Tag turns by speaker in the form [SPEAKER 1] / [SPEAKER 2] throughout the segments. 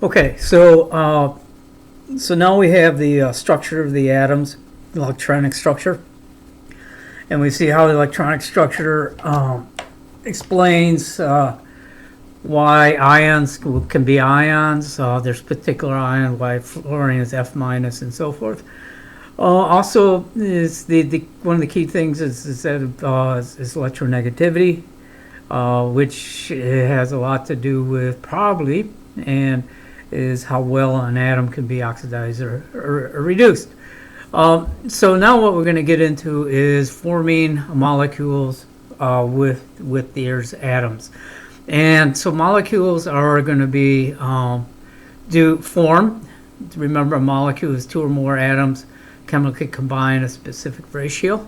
[SPEAKER 1] Okay, so now we have the structure of the atoms, electronic structure, and we see how the electronic structure explains why ions can be ions. There's particular ion, why fluorine is F minus, and so forth. Also, is the one of the key things is that is electronegativity, which has a lot to do with probably and is how well an atom can be oxidized or reduced. So now what we're going to get into is forming molecules with these atoms. And so molecules are going to be form. Remember, a molecule is two or more atoms chemically combine a specific ratio.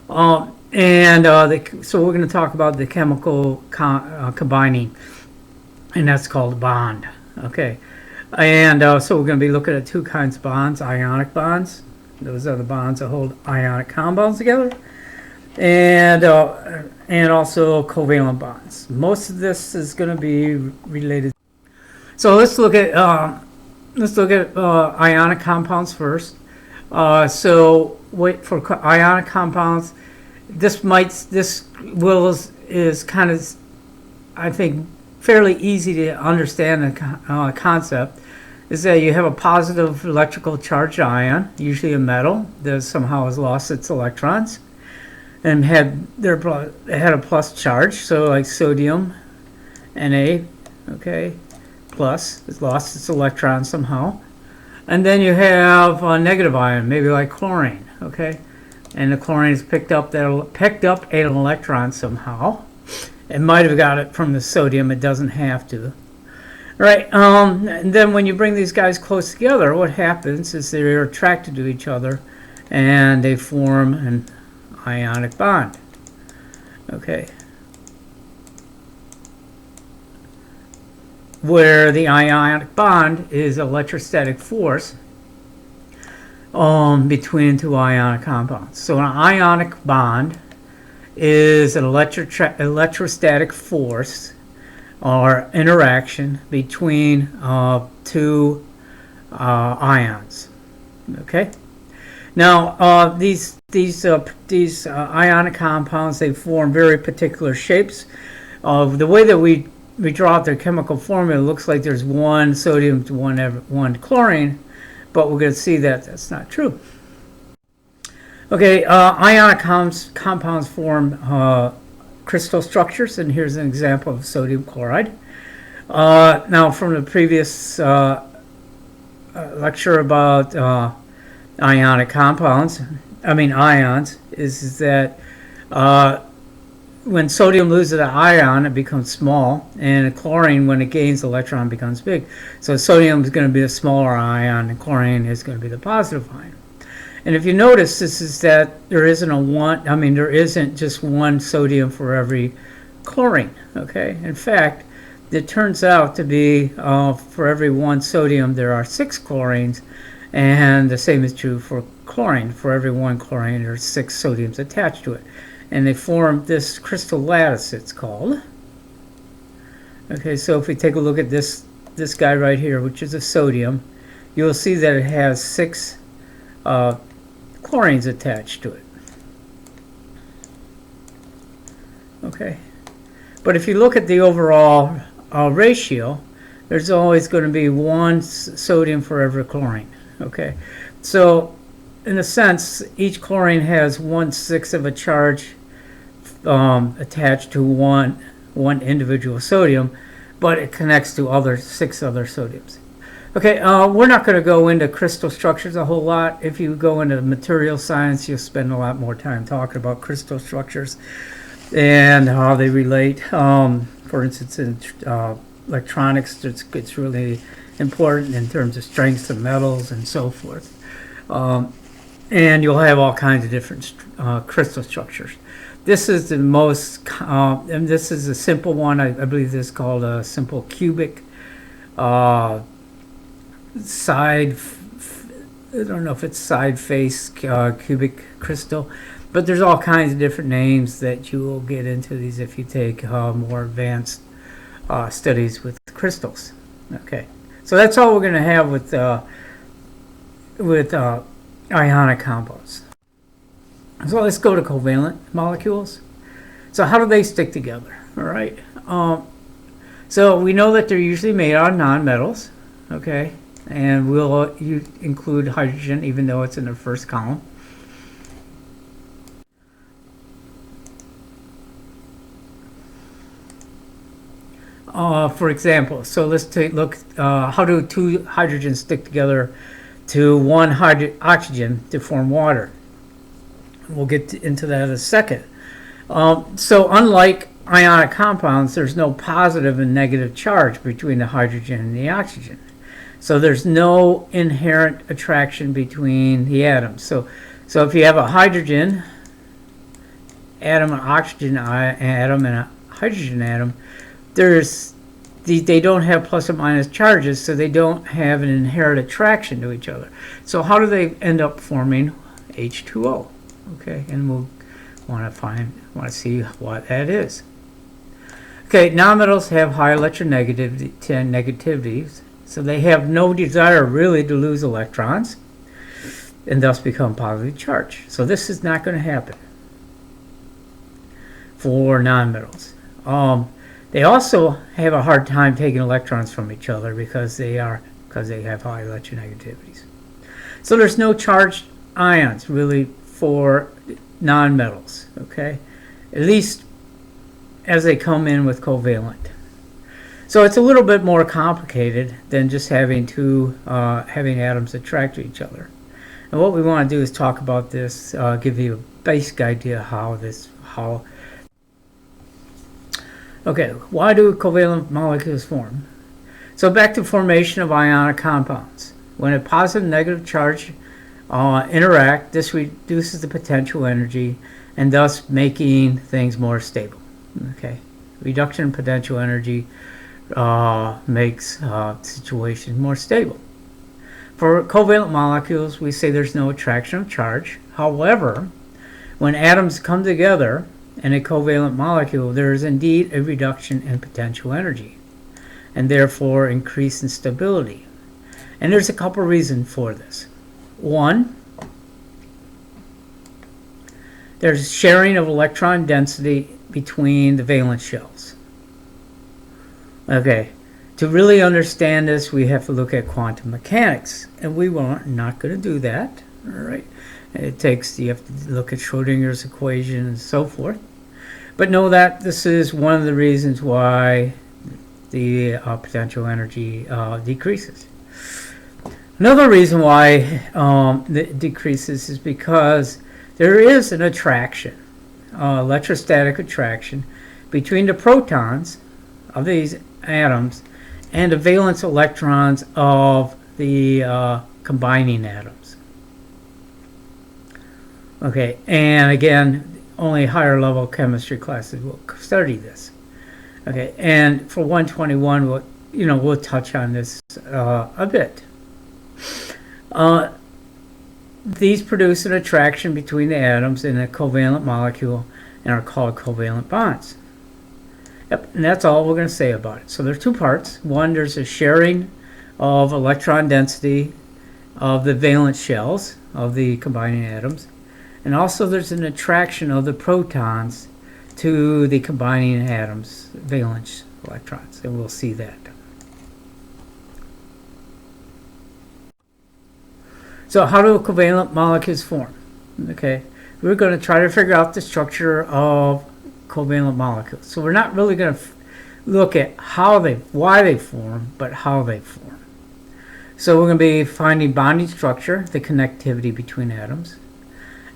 [SPEAKER 1] So we're going to talk about the chemical combining, and that's called a bond. Okay, and so we're going to be looking at two kinds of bonds: ionic bonds. Those are the bonds that hold ionic compounds together, and also covalent bonds. Most of this is going to be related. So let's look at ionic compounds first. So wait for ionic compounds. This is kind of, I think, fairly easy to understand the concept. Is that you have a positive electrical charged ion, usually a metal, that somehow has lost its electrons and had a plus charge. So like sodium, Na, okay, plus has lost its electron somehow. And then you have a negative ion, maybe like chlorine, okay, and the chlorine has picked up an electron somehow. It might have got it from the sodium. It doesn't have to. Right, and then when you bring these guys close together, what happens is they're attracted to each other and they form an ionic bond. Okay. Where the ionic bond is electrostatic force between two ionic compounds. So an ionic bond is an electrostatic force or interaction between two ions. Okay. Now these ionic compounds, they form very particular shapes. The way that we draw out their chemical formula, it looks like there's one sodium to one chlorine, but we're going to see that that's not true. Okay, ionic compounds form crystal structures, and here's an example of sodium chloride. Now, from the previous lecture about ionic compounds, ions, is that when sodium loses an ion, it becomes small, and chlorine, when it gains electron, becomes big. So sodium is going to be the smaller ion, and chlorine is going to be the positive ion. And if you notice, this is that there isn't just one sodium for every chlorine. Okay, in fact, it turns out to be for every one sodium there are 6 chlorines, and the same is true for chlorine. For every one chlorine there are 6 sodiums attached to it, and they form this crystal lattice, it's called. Okay, so if we take a look at this guy right here, which is a sodium, you'll see that it has 6 chlorines attached to it. Okay, but if you look at the overall ratio, there's always going to be 1 sodium for every chlorine. Okay, so in a sense, each chlorine has 1/6 of a charge attached to one individual sodium, but it connects to 6 other sodiums. Okay, we're not going to go into crystal structures a whole lot. If you go into material science, you'll spend a lot more time talking about crystal structures and how they relate. For instance, in electronics, it's really important in terms of strengths of metals and so forth. And you'll have all kinds of different crystal structures. This is the most, and this is a simple one. I believe this is called a simple cubic side face cubic crystal, but there's all kinds of different names that you will get into these if you take more advanced studies with crystals. Okay, So that's all we're going to have with ionic compounds. So let's go to covalent molecules. So how do they stick together? All right. So we know that they're usually made out of nonmetals, okay? And we'll include hydrogen even though it's in the first column. For example, so let's take look, how do two hydrogens stick together to one oxygen to form water? We'll get into that in a second. So unlike ionic compounds, there's no positive and negative charge between the hydrogen and the oxygen. So there's no inherent attraction between the atoms. So if you have a hydrogen atom, an oxygen atom, and a hydrogen atom, they don't have plus or minus charges, so they don't have an inherent attraction to each other. So how do they end up forming H2O? Okay, and we'll want to see what that is. Okay, nonmetals have high electronegativities, so they have no desire really to lose electrons, and thus become positively charged. So this is not going to happen for nonmetals. They also have a hard time taking electrons from each other because they have high electronegativities. So there's no charged ions really for nonmetals, okay? At least as they come in with covalent. So it's a little bit more complicated than just having having atoms attract to each other. And what we want to do is talk about this, give you a basic idea how. Okay, why do covalent molecules form? So back to formation of ionic compounds. When a positive and negative charge interact, this reduces the potential energy and thus making things more stable. Okay, reduction in potential energy makes situations more stable. For covalent molecules, we say there's no attraction of charge. However, when atoms come together in a covalent molecule, there is indeed a reduction in potential energy and therefore increase in stability. And there's a couple reasons for this. One, there's sharing of electron density between the valence shells. Okay, to really understand this, we have to look at quantum mechanics, and we are not going to do that. All right, you have to look at Schrodinger's equation and so forth. But know that this is one of the reasons why the potential energy decreases. Another reason why it decreases is because there is an attraction, electrostatic attraction, between the protons of these atoms and the valence electrons of the combining atoms. Okay, and again, only higher level chemistry classes will study this. Okay, and for 121, we'll touch on this a bit. These produce an attraction between the atoms in a covalent molecule and are called covalent bonds. Yep, and that's all we're going to say about it. So there's two parts. One, there's a sharing of electron density of the valence shells of the combining atoms. And also there's an attraction of the protons to the combining atoms' valence electrons. And we'll see that. So how do covalent molecules form? Okay, we're going to try to figure out the structure of covalent molecules. So we're not really going to look at why they form, but how they form. So we're going to be finding bonding structure, the connectivity between atoms.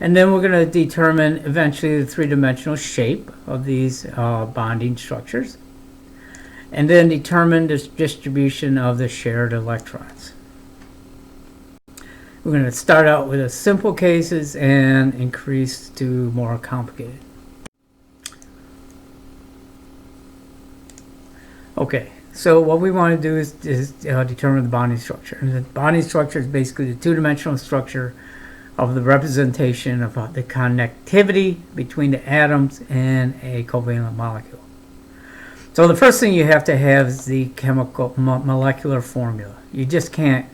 [SPEAKER 1] And then we're going to determine eventually the three-dimensional shape of these bonding structures. And then determine the distribution of the shared electrons. We're going to start out with the simple cases and increase to more complicated. Okay, so what we want to do is determine the bonding structure. And the bonding structure is basically the two-dimensional structure of the representation of the connectivity between the atoms in a covalent molecule. So the first thing you have to have is the chemical molecular formula. You just can't,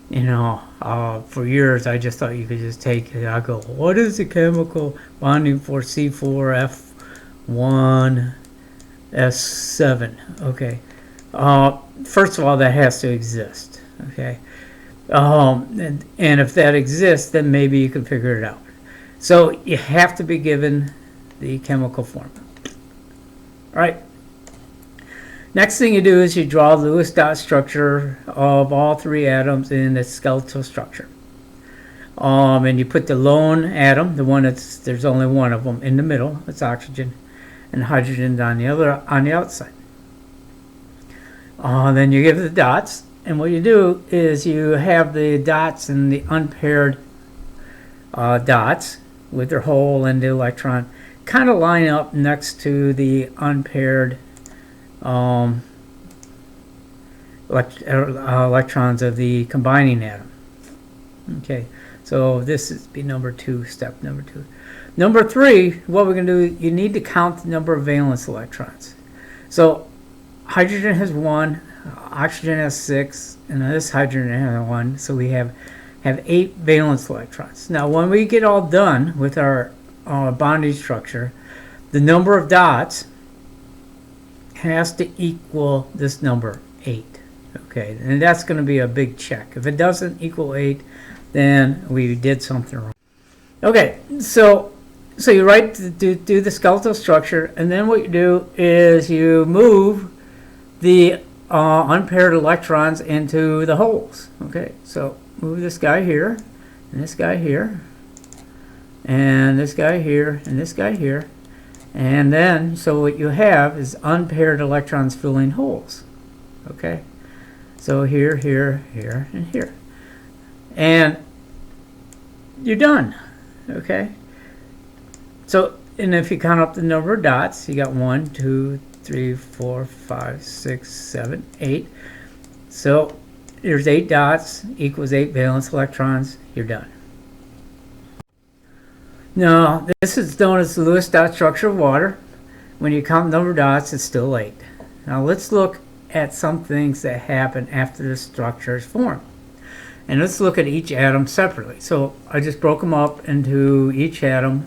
[SPEAKER 1] for years I just thought you could just take it. I go, what is the chemical bonding for C4F1S7? Okay. First of all, that has to exist. Okay. And if that exists, then maybe you can figure it out. So you have to be given the chemical formula. All right. Next thing you do is you draw the Lewis dot structure of all three atoms in the skeletal structure. And you put the lone atom, the one there's only one of them in the middle, it's oxygen, and hydrogen on the outside. Then you give the dots, and what you do is you have the dots and the unpaired dots with their hole and the electron kind of line up next to the unpaired electrons of the combining atom. Okay, so this is be number 2, step number 2. Number 3, what we're going to do, you need to count the number of valence electrons. So hydrogen has 1, oxygen has 6, and this hydrogen has 1, so we have 8 valence electrons. Now when we get all done with our bondage structure, the number of dots has to equal this number 8. Okay, and that's going to be a big check. If it doesn't equal 8, then we did something wrong. Okay, so you do the skeletal structure, and then what you do is you move the unpaired electrons into the holes. Okay, so move this guy here, and this guy here, and this guy here, and this guy here. And then, so what you have is unpaired electrons filling holes. Okay? So here, here, here, and here. And you're done. Okay? So, and if you count up the number of dots, you got 1, 2, 3, 4, 5, 6, 7, 8. So, there's 8 dots equals 8 valence electrons. You're done. Now, this is known as the Lewis dot structure of water. When you count the number of dots, it's still 8. Now, let's look at some things that happen after the structure is formed. And let's look at each atom separately. So, I just broke them up into each atom.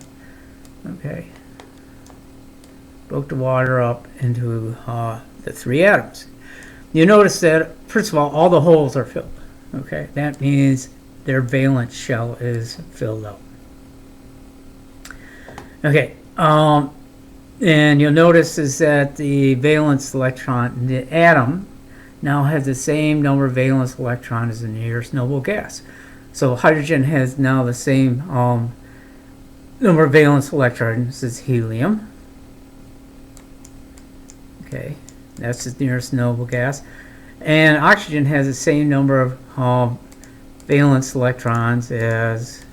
[SPEAKER 1] Okay. Broke the water up into the 3 atoms. You notice that, first of all the holes are filled. Okay. That means their valence shell is filled up. Okay, and you'll notice is that the valence electron, the atom, now has the same number of valence electrons as the nearest noble gas. So hydrogen has now the same number of valence electrons as helium. Okay, that's the nearest noble gas. And oxygen has the same number of valence electrons as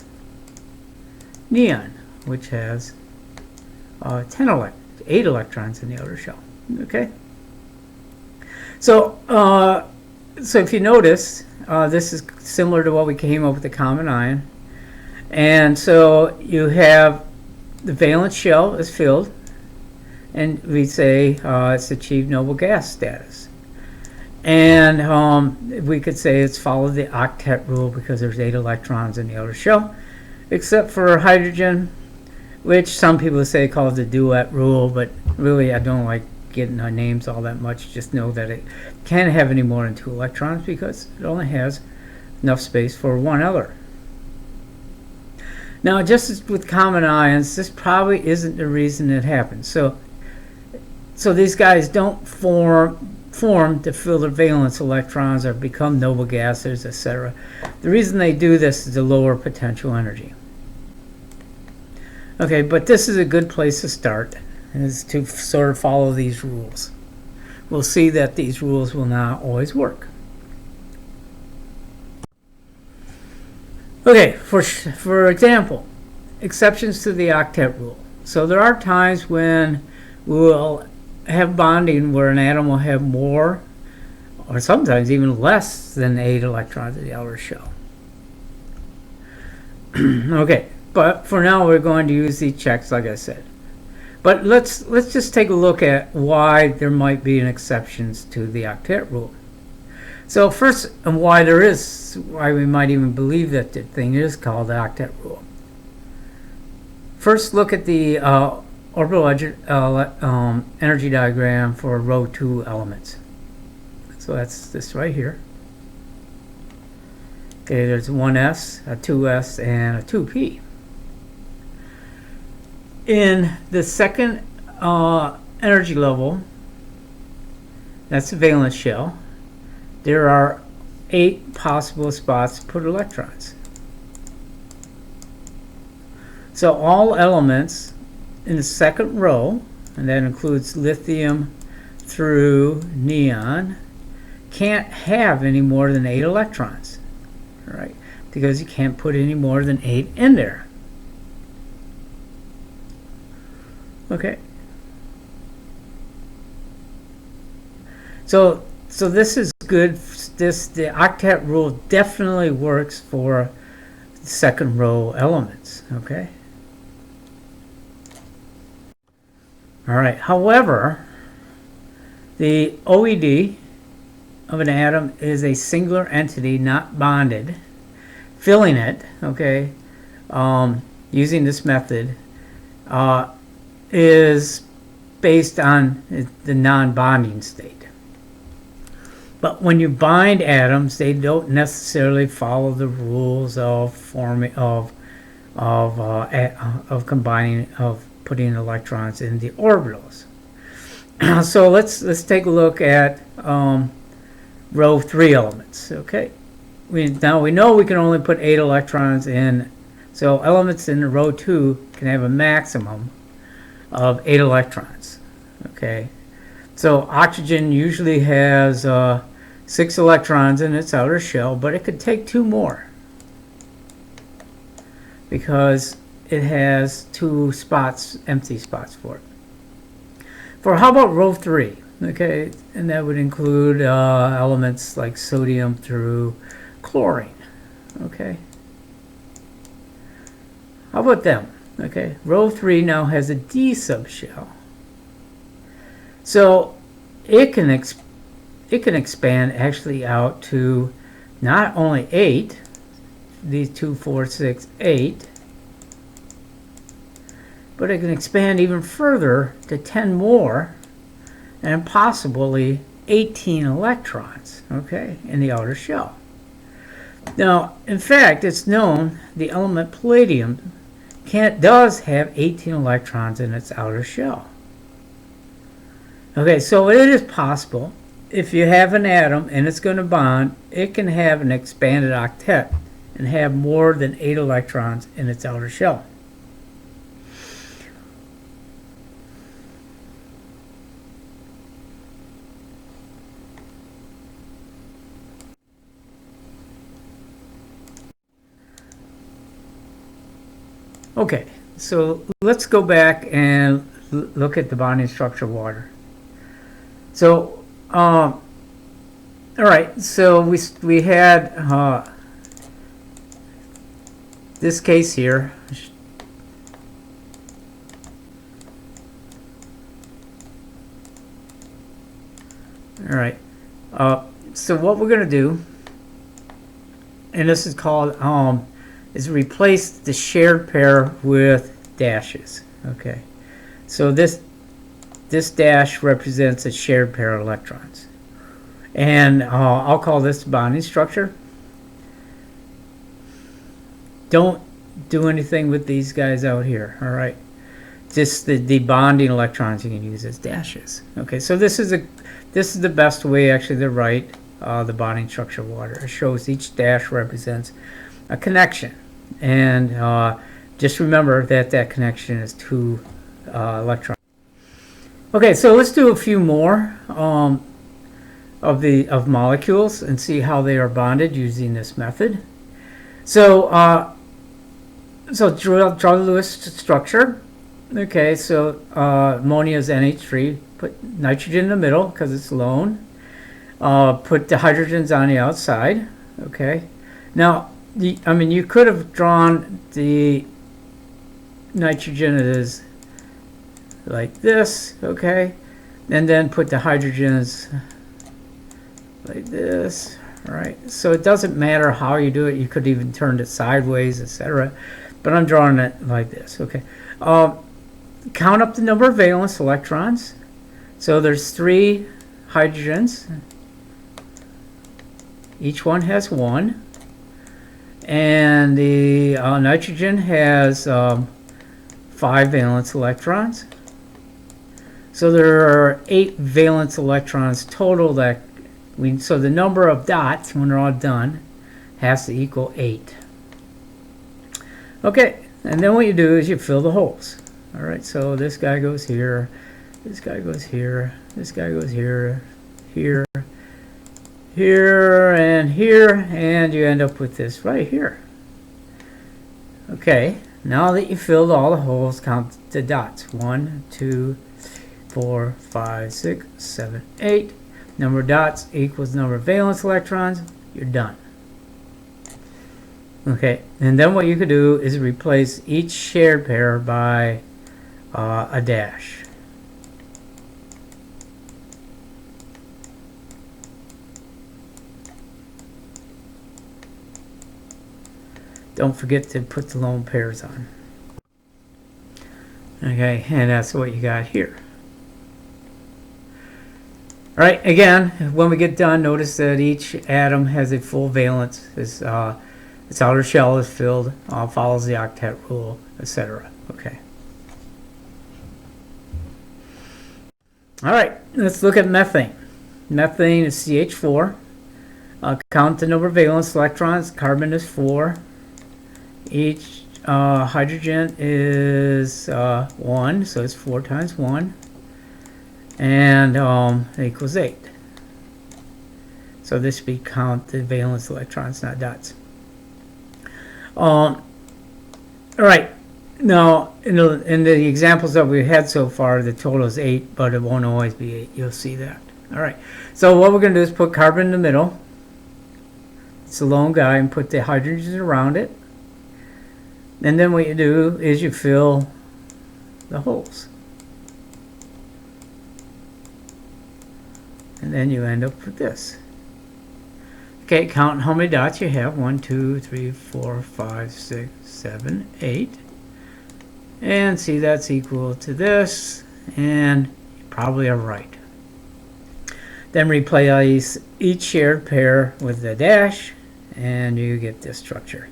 [SPEAKER 1] neon, which has 8 electrons in the outer shell. Okay. So, if you notice, this is similar to what we came up with the common ion, and so you have the valence shell is filled, and we say it's achieved noble gas status, and we could say it's followed the octet rule because there's 8 electrons in the outer shell, except for hydrogen, which some people say calls the duet rule, but really I don't like getting our names all that much. Just know that it can't have any more than 2 electrons because it only has enough space for 1 other. Now, just as with common ions, this probably isn't the reason it happens. So these guys don't form to fill their valence electrons or become noble gases, etc. The reason they do this is to lower potential energy. Okay, but this is a good place to start, is to sort of follow these rules. We'll see that these rules will not always work. Okay, for example, exceptions to the octet rule. So there are times when we'll have bonding where an atom will have more, or sometimes even less than 8 electrons in the outer shell. Okay. But for now, we're going to use these checks, like I said. But let's just take a look at why there might be an exceptions to the octet rule. So first, and why we might even believe that the thing is called the octet rule. First, look at the orbital energy diagram for row 2 elements. So that's this right here. Okay, there's 1s, a 2s, and a 2p. In the second energy level, that's the valence shell, there are 8 possible spots to put electrons. So all elements in the second row, and that includes lithium through neon, can't have any more than 8 electrons, right? Because you can't put any more than 8 in there. Okay. So this is good. The octet rule definitely works for second row elements. Okay. All right. However, the OED of an atom is a singular entity, not bonded. Filling it, okay, using this method, is based on the non-bonding state. But when you bind atoms, they don't necessarily follow the rules of forming of combining, of putting electrons in the orbitals. So let's take a look at row 3 elements. Okay, now we know we can only put 8 electrons in. So elements in row 2 can have a maximum of 8 electrons. Okay, so oxygen usually has 6 electrons in its outer shell, but it could take 2 more because it has 2 spots, empty spots for it. For how about row 3? Okay, and that would include elements like sodium through chlorine. Okay, how about them? Okay, row 3 now has a D subshell, so it can expand actually out to not only 8, these 2, 4, 6, 8, but it can expand even further to 10 more, and possibly 18 electrons, okay, in the outer shell. Now, in fact, it's known the element palladium does have 18 electrons in its outer shell. Okay, so it is possible, if you have an atom and it's going to bond, it can have an expanded octet and have more than 8 electrons in its outer shell. Okay, so let's go back and look at the bonding structure of water. So, all right, so we had this case here. All right, so what we're going to do, and this is called is replace the shared pair with dashes. Okay, so this dash represents a shared pair of electrons, and I'll call this bonding structure. Don't do anything with these guys out here. All right, just the bonding electrons you can use as dashes. Okay, so this is the best way actually to write the bonding structure of water. It shows each dash represents a connection, and just remember that connection is 2 electrons. Okay, so let's do a few more of molecules and see how they are bonded using this method. So draw the Lewis structure. Okay, so ammonia is NH3. Put nitrogen in the middle because it's lone. Put the hydrogens on the outside. Okay, now you could have drawn the nitrogen as like this, okay, and then put the hydrogens like this. All right, so it doesn't matter how you do it. You could even turn it sideways, etc. But I'm drawing it like this, okay. Count up the number of valence electrons. So there's 3 hydrogens. Each one has 1. And the nitrogen has 5 valence electrons. So there are 8 valence electrons total that so the number of dots when they're all done has to equal 8. Okay, and then what you do is you fill the holes. All right, so this guy goes here, this guy goes here, this guy goes here, here, here, and here, and you end up with this right here. Okay, now that you filled all the holes, count the dots. 1, 2, 4, 5, 6, 7, 8. Number of dots equals number of valence electrons. You're done. Okay, and then what you could do is replace each shared pair by a dash. Don't forget to put the lone pairs on. Okay, and that's what you got here. All right, again, when we get done, notice that each atom has a full valence. Its outer shell is filled, follows the octet rule, etc. Okay. All right, let's look at methane. Methane is CH4. Count the number of valence electrons. Carbon is 4. Each hydrogen is 1, so it's 4 times 1. And it equals 8. So this we count the valence electrons, not dots. All right. Now, in the examples that we've had so far, the total is 8, but it won't always be 8. You'll see that. All right. So what we're going to do is put carbon in the middle. It's a lone guy, and put the hydrogens around it. And then what you do is you fill the holes. And then you end up with this. Okay, count how many dots you have. 1, 2, 3, 4, 5, 6, 7, 8. And see, that's equal to this. And you probably are right. Then replace each shared pair with a dash, and you get this structure.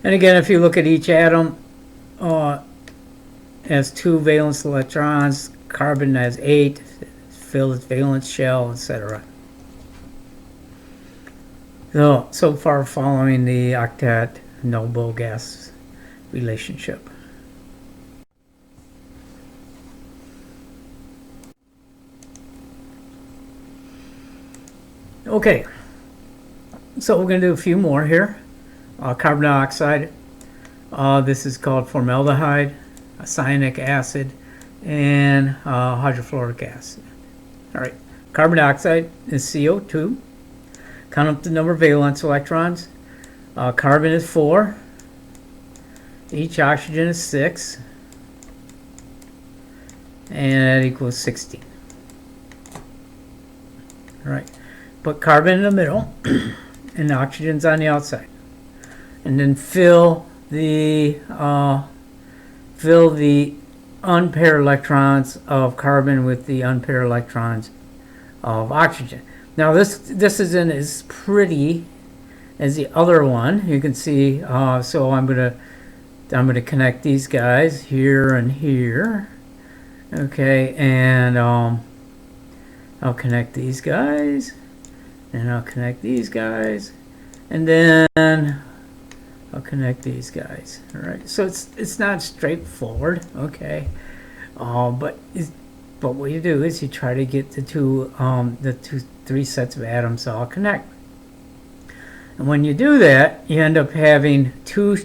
[SPEAKER 1] And again, if you look at each atom, has 2 valence electrons. Carbon has 8, filled its valence shell, etc. So far following the octet noble gas relationship. Okay, so we're going to do a few more here. Carbon dioxide, this is called formaldehyde, cyanic acid, and hydrofluoric acid. All right, carbon dioxide is CO2. Count up the number of valence electrons. Carbon is 4. Each oxygen is 6. And that equals 16. All right, put carbon in the middle and the oxygen's on the outside. And then fill the unpaired electrons of carbon with the unpaired electrons of oxygen. Now this isn't as pretty as the other one. You can see. So I'm gonna connect these guys here and here. Okay, and I'll connect these guys, and I'll connect these guys, and then I'll connect these guys. All right, so it's not straightforward, okay, but what you do is you try to get the three sets of atoms all connect. And when you do that, you end up having two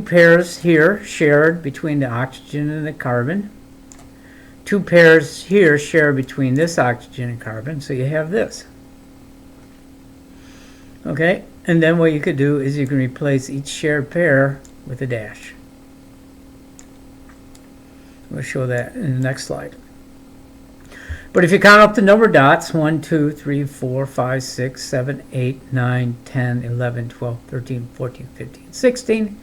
[SPEAKER 1] pairs here shared between the oxygen and the carbon. 2 pairs here share between this oxygen and carbon, so you have this. Okay, and then what you could do is you can replace each shared pair with a dash. We'll show that in the next slide. But if you count up the number of dots, 1, 2, 3, 4, 5, 6, 7, 8, 9, 10, 11, 12, 13, 14, 15, 16,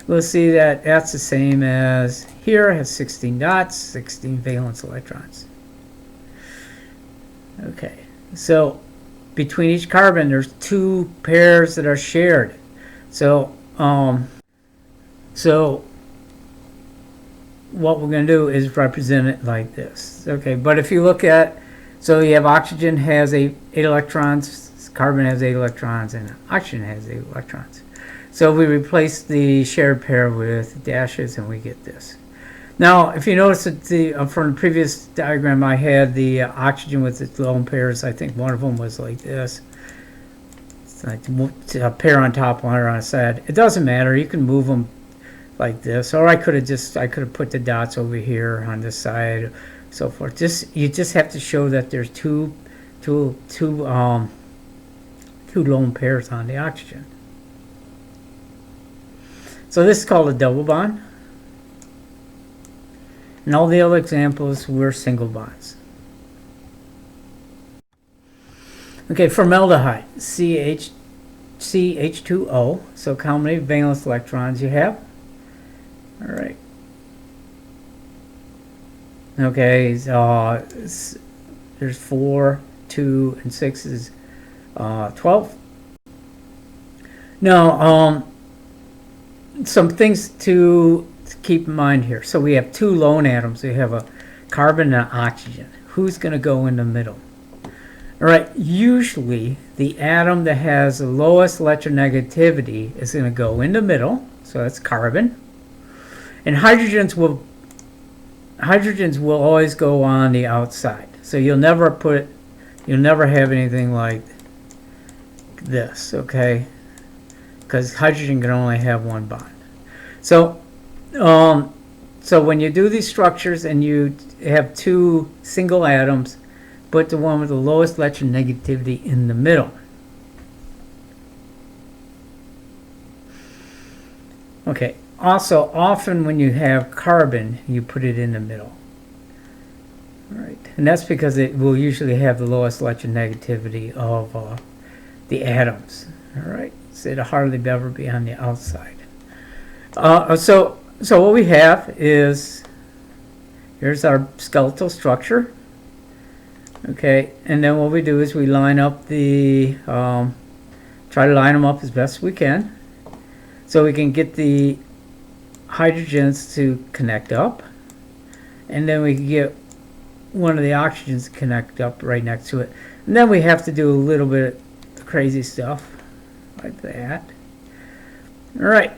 [SPEAKER 1] we'll see that that's the same as here. It has 16 dots, 16 valence electrons. Okay, so between each carbon, there's 2 pairs that are shared. So what we're going to do is represent it like this. Okay, but if you look at, so you have oxygen has 8 electrons, carbon has 8 electrons, and oxygen has 8 electrons. So we replace the shared pair with dashes, and we get this. Now, if you notice that from the previous diagram, I had the oxygen with its lone pairs. I think one of them was like this. It's like a pair on top, one on the side. It doesn't matter. You can move them like this, or I could have put the dots over here on this side, so forth. You just have to show that there's two lone pairs on the oxygen. So this is called a double bond, and all the other examples were single bonds. Okay, formaldehyde, CH2O. So how many valence electrons you have? All right. Okay, there's 4, 2, and 6 is 12. Now, some things to keep in mind here. So we have 2 lone atoms. We have a carbon and an oxygen. Who's going to go in the middle? All right, usually the atom that has the lowest electronegativity is going to go in the middle. So that's carbon. And hydrogens will always go on the outside. So you'll never have anything like this, okay? Because hydrogen can only have one bond. So when you do these structures and you have 2 single atoms, put the one with the lowest electronegativity in the middle. Okay. Also, often when you have carbon, you put it in the middle. All right, and that's because it will usually have the lowest electronegativity of the atoms. All right, so it'll hardly ever be on the outside. So what we have is, here's our skeletal structure. Okay, and then what we do is we line up the, try to line them up as best we can, so we can get the hydrogens to connect up, and then we can get one of the oxygens to connect up right next to it, and then we have to do a little bit of crazy stuff like that. All right,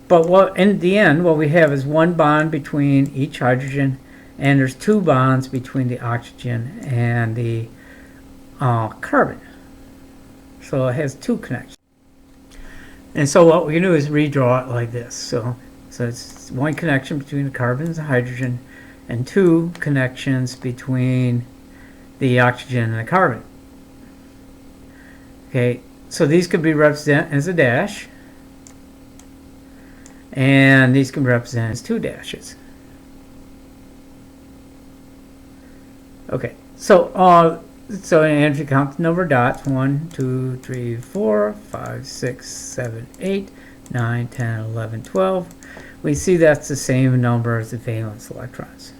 [SPEAKER 1] but what in the end what we have is 1 bond between each hydrogen, and there's 2 bonds between the oxygen and the carbon, so it has 2 connections. And so what we can do is redraw it like this. So it's 1 connection between the carbon and the hydrogen, and 2 connections between the oxygen and the carbon. Okay, so these could be represented as a dash, and these can be represented as 2 dashes. Okay, so and if you count the number of dots, 1, 2, 3, 4, 5, 6, 7, 8, 9, 10, 11, 12, we see that's the same number as the valence electrons.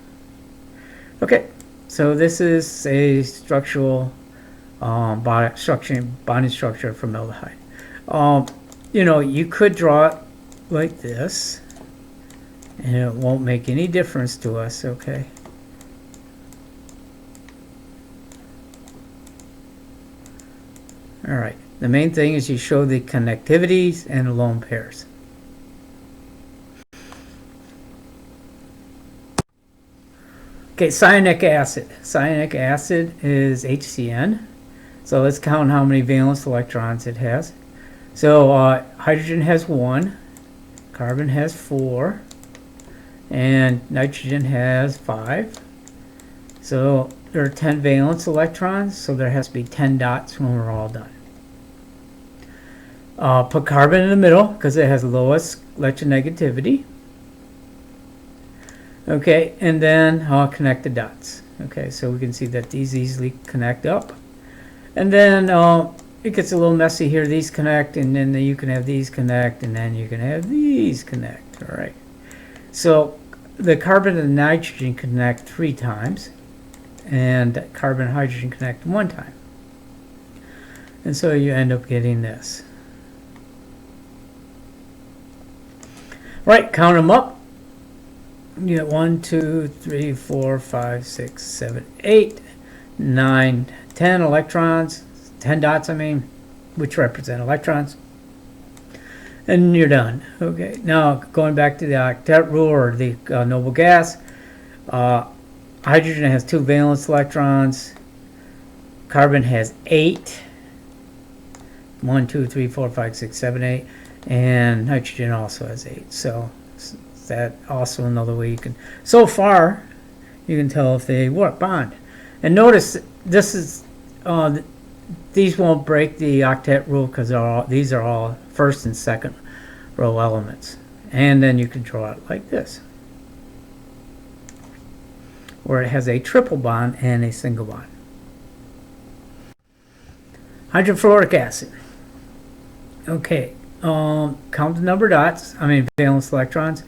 [SPEAKER 1] Okay, so this is a structural bonding structure of formaldehyde. You know, you could draw it like this, and it won't make any difference to us, okay? All right, the main thing is you show the connectivities and the lone pairs. Okay, cyanic acid. Cyanic acid is HCN. So let's count how many valence electrons it has. So hydrogen has 1, carbon has 4, and nitrogen has 5. So there are 10 valence electrons, so there has to be 10 dots when we're all done. Put carbon in the middle because it has the lowest electronegativity. Okay, and then I'll connect the dots. Okay, so we can see that these easily connect up. And then it gets a little messy here. These connect, and then you can have these connect, and then you can have these connect. All right. So the carbon and nitrogen connect 3 times, and carbon and hydrogen connect 1 time. And so you end up getting this. All right, count them up. You get 1, 2, 3, 4, 5, 6, 7, 8, 9, 10 electrons, 10 dots, I mean, which represent electrons. And you're done. Okay, now going back to the octet rule, or the noble gas, hydrogen has 2 valence electrons, carbon has 8, 1, 2, 3, 4, 5, 6, 7, 8, and nitrogen also has 8. So that also another way you can, so far you can tell if they work bond. And notice this is these won't break the octet rule because these are all first and second row elements. And then you can draw it like this, where it has a triple bond and a single bond. Hydrofluoric acid. Okay, count the number of dots, I mean valence electrons.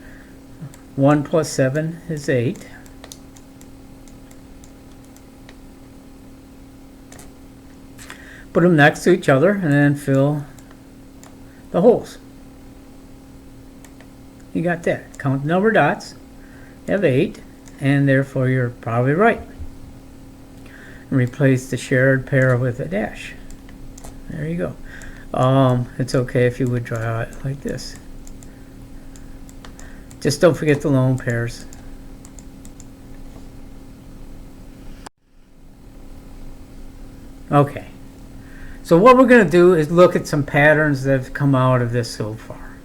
[SPEAKER 1] 1 plus 7 is 8. Put them next to each other and then fill the holes. You got that. Count the number of dots. You have 8, and therefore you're probably right. And replace the shared pair with a dash. There you go. It's okay if you would draw it like this. Just don't forget the lone pairs. Okay. So what we're going to do is look at some patterns that have come out of this so far.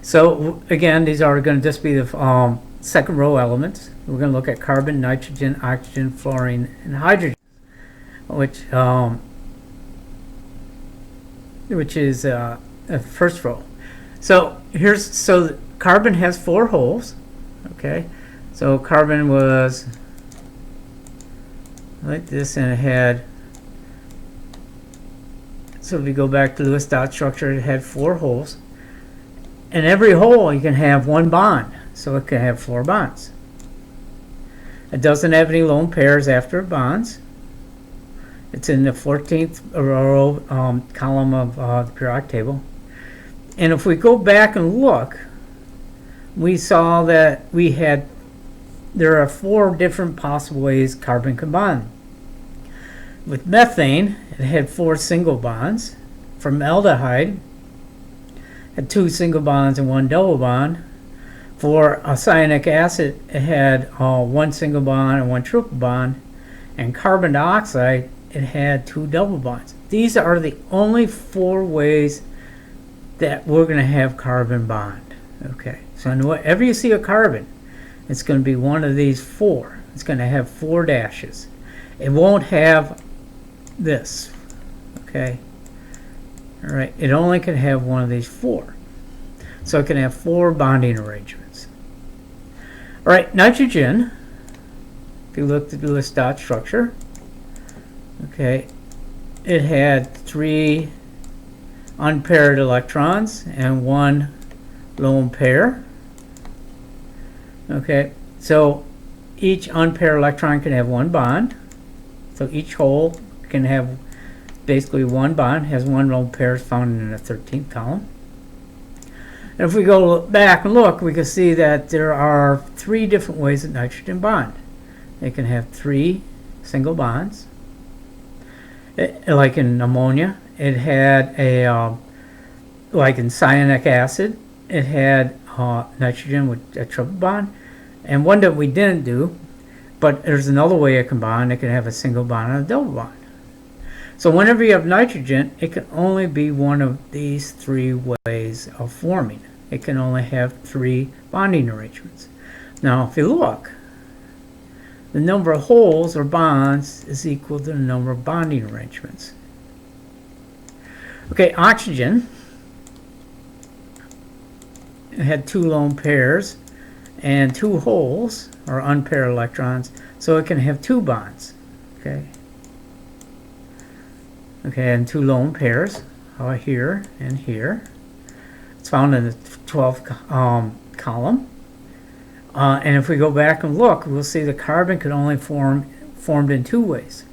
[SPEAKER 1] So again, these are going to just be the second row elements. We're going to look at carbon, nitrogen, oxygen, fluorine, and hydrogen, which is the first row. So carbon has 4 holes. Okay, so carbon was like this, and it had, so if we go back to Lewis dot structure, it had 4 holes, and every hole you can have 1 bond, so it can have 4 bonds. It doesn't have any lone pairs after bonds. It's in the 14th row column of the periodic table. And if we go back and look, we saw that there are 4 different possible ways carbon can bond. With methane, it had 4 single bonds. Formaldehyde had 2 single bonds and 1 double bond. For cyanic acid, it had 1 single bond and 1 triple bond. And carbon dioxide, it had 2 double bonds. These are the only 4 ways that we're going to have carbon bond. Okay, so whenever you see a carbon, it's going to be one of these 4. It's going to have 4 dashes. It won't have this. Okay, all right, it only can have one of these 4. So it can have 4 bonding arrangements. All right, nitrogen, if you look at the Lewis dot structure, okay, it had 3 unpaired electrons and 1 lone pair. Okay, so each unpaired electron can have 1 bond. So each hole can have basically 1 bond, has 1 lone pair found in the 13th column. And if we go back and look, we can see that there are 3 different ways that nitrogen bond. It can have 3 single bonds. Like in ammonia, it had like in cyanic acid, it had nitrogen with a triple bond. And one that we didn't do, but there's another way it can bond. It can have a single bond and a double bond. So whenever you have nitrogen, it can only be one of these 3 ways of forming. It can only have 3 bonding arrangements. Now, if you look, the number of holes or bonds is equal to the number of bonding arrangements. Okay, oxygen, it had 2 lone pairs and 2 holes, or unpaired electrons, so it can have 2 bonds. Okay. Okay, and 2 lone pairs, here and here. It's found in the 12th column. And if we go back and look, we'll see the carbon can only formed in 2 ways.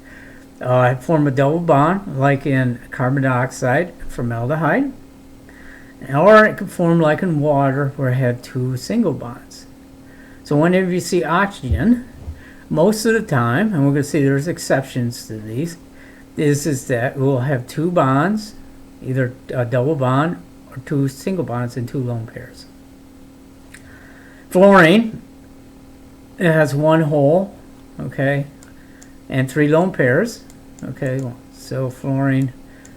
[SPEAKER 1] Form a double bond, like in carbon dioxide, formaldehyde, or it can form like in water, where it had 2 single bonds. So whenever you see oxygen, most of the time, and we're going to see there's exceptions to these, is that we'll have 2 bonds, either a double bond or 2 single bonds and 2 lone pairs. Fluorine, it has 1 hole, okay, and 3 lone pairs. Okay, so fluorine,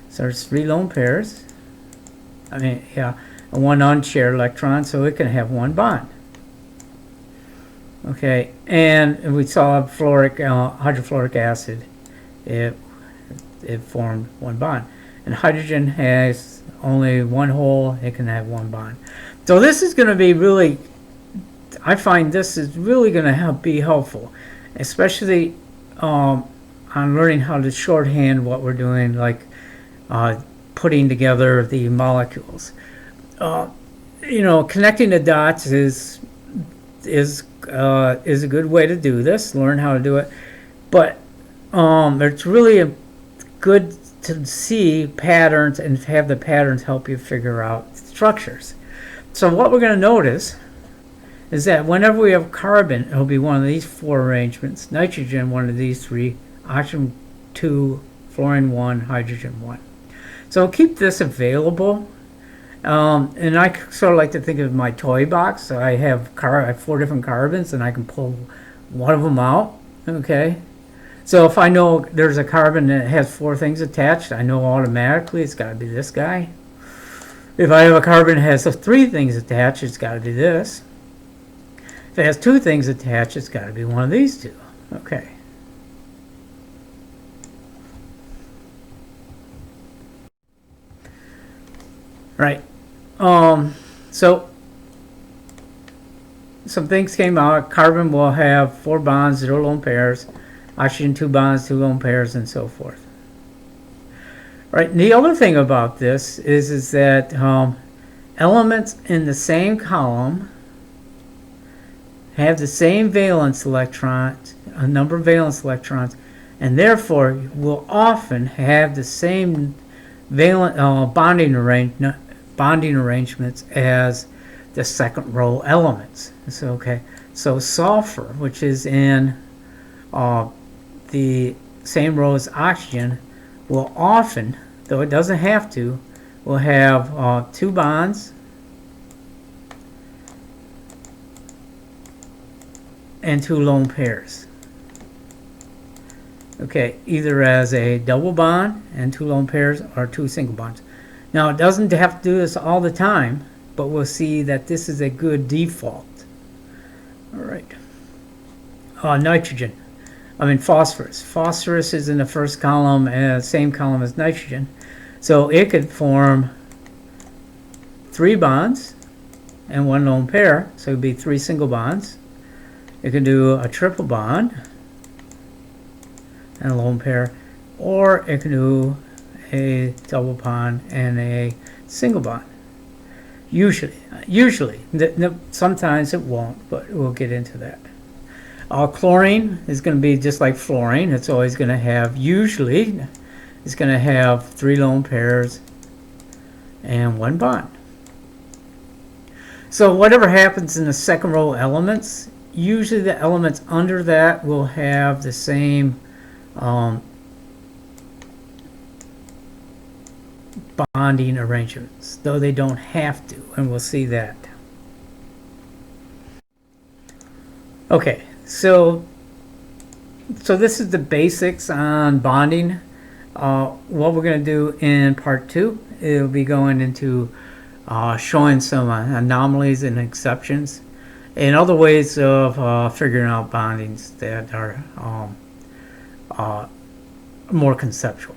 [SPEAKER 1] so there's 3 lone pairs. And 1 unshared electron, so it can have 1 bond. Okay, and we saw hydrofluoric acid, it formed 1 bond. And hydrogen has only 1 hole, it can have 1 bond. So this is going to be really, I find this is really going to be helpful, especially on learning how to shorthand what we're doing, like putting together the molecules. Connecting the dots is a good way to do this. Learn how to do it, but it's really good to see patterns and have the patterns help you figure out structures. So what we're going to notice is that whenever we have carbon, it'll be one of these 4 arrangements. Nitrogen, one of these 3. Oxygen, 2. Fluorine, 1. Hydrogen, 1. So keep this available. And I sort of like to think of my toy box. So I have 4 different carbons, and I can pull one of them out. Okay. So if I know there's a carbon that has 4 things attached, I know automatically it's got to be this guy. If I have a carbon that has 3 things attached, it's got to be this. If it has 2 things attached, it's got to be one of these 2. Okay. Right. So some things came out. Carbon will have 4 bonds, 0 lone pairs. Oxygen, 2 bonds, 2 lone pairs, and so forth. Right. And the other thing about this is that elements in the same column have the same valence electrons, a number of valence electrons, and therefore will often have the same bonding arrangements as the second row elements. So sulfur, which is in the same row as oxygen, will often, though it doesn't have to, will have 2 bonds and 2 lone pairs. Okay, either as a double bond and 2 lone pairs, or 2 single bonds. Now, it doesn't have to do this all the time, but we'll see that this is a good default. All right. Phosphorus. Phosphorus is in the first column, same column as nitrogen. So it could form 3 bonds and 1 lone pair, so it would be 3 single bonds. It can do a triple bond and a lone pair, or it can do a double bond and a single bond. Usually, sometimes it won't, but we'll get into that. Chlorine is going to be just like fluorine. It's always going to have, usually, it's going to have 3 lone pairs and 1 bond. So whatever happens in the second row elements, usually the elements under that will have the same bonding arrangements, though they don't have to, and we'll see that. Okay, so this is the basics on bonding. What we're going to do in part 2, it'll be going into showing some anomalies and exceptions and other ways of figuring out bondings that are more conceptual.